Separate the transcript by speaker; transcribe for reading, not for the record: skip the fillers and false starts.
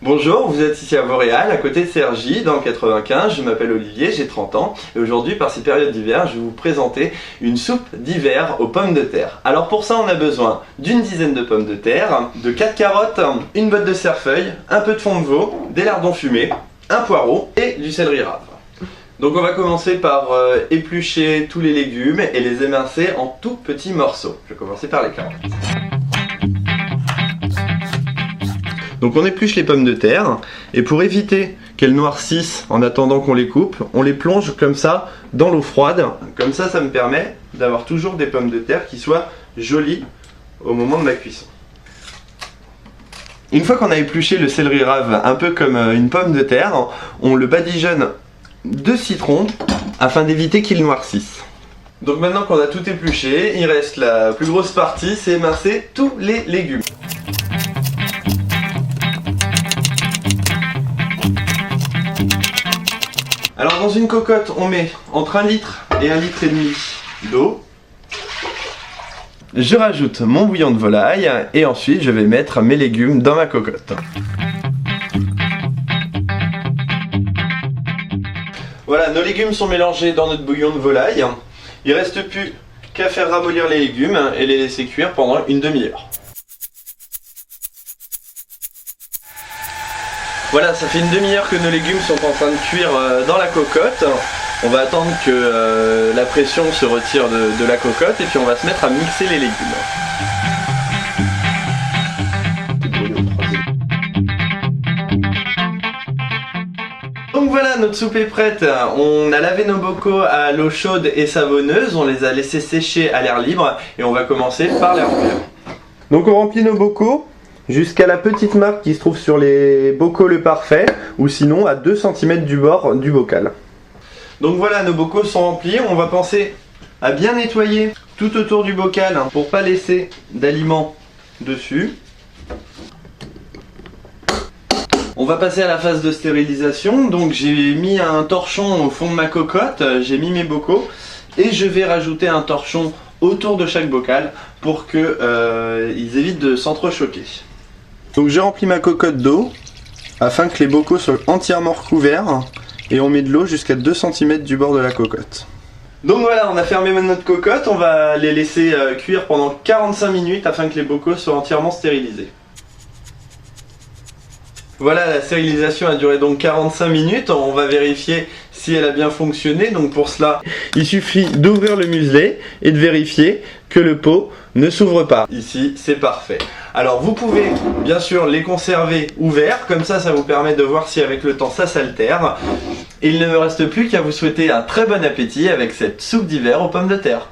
Speaker 1: Bonjour, vous êtes ici à Vauréal, à côté de Cergy, dans le 95. Je m'appelle Olivier, j'ai 30 ans. Et aujourd'hui, par ces périodes d'hiver, je vais vous présenter une soupe d'hiver aux pommes de terre. Alors pour ça, on a besoin d'une dizaine de pommes de terre, de 4 carottes, une botte de cerfeuil, un peu de fond de veau, des lardons fumés, un poireau et du céleri rave. Donc on va commencer par éplucher tous les légumes et les émincer en tout petits morceaux. Je vais commencer par les carottes. Donc on épluche les pommes de terre et pour éviter qu'elles noircissent en attendant qu'on les coupe, on les plonge comme ça dans l'eau froide. Comme ça, ça me permet d'avoir toujours des pommes de terre qui soient jolies au moment de ma cuisson. Une fois qu'on a épluché le céleri rave un peu comme une pomme de terre, on le badigeonne de citron afin d'éviter qu'il noircisse. Donc maintenant qu'on a tout épluché, il reste la plus grosse partie, c'est émincer tous les légumes. Alors dans une cocotte, on met entre 1 litre et 1,5 litre d'eau. Je rajoute mon bouillon de volaille et ensuite je vais mettre mes légumes dans ma cocotte. Voilà, nos légumes sont mélangés dans notre bouillon de volaille. Il ne reste plus qu'à faire ramollir les légumes et les laisser cuire pendant une demi-heure. Voilà, ça fait une demi-heure que nos légumes sont en train de cuire dans la cocotte. On va attendre que la pression se retire de la cocotte et puis on va se mettre à mixer les légumes. Donc voilà, notre soupe est prête. On a lavé nos bocaux à l'eau chaude et savonneuse, on les a laissés sécher à l'air libre et on va commencer par les remplir. Donc on remplit nos bocaux jusqu'à la petite marque qui se trouve sur les bocaux le parfait, ou sinon à 2 cm du bord du bocal. Donc voilà, nos bocaux sont remplis. On va penser à bien nettoyer tout autour du bocal pour pas laisser d'aliments dessus. On va passer à la phase de stérilisation. Donc j'ai mis un torchon au fond de ma cocotte, j'ai mis mes bocaux et je vais rajouter un torchon autour de chaque bocal pour qu'ils évitent de s'entrechoquer. Donc je remplis ma cocotte d'eau afin que les bocaux soient entièrement recouverts et on met de l'eau jusqu'à 2 cm du bord de la cocotte. Donc voilà, on a fermé notre cocotte, on va les laisser cuire pendant 45 minutes afin que les bocaux soient entièrement stérilisés. Voilà, la stérilisation a duré donc 45 minutes, on va vérifier si elle a bien fonctionné. Donc pour cela, il suffit d'ouvrir le muselet et de vérifier que le pot ne s'ouvre pas. Ici, c'est parfait. Alors vous pouvez bien sûr les conserver ouverts, comme ça vous permet de voir si avec le temps ça s'altère. Il ne me reste plus qu'à vous souhaiter un très bon appétit avec cette soupe d'hiver aux pommes de terre.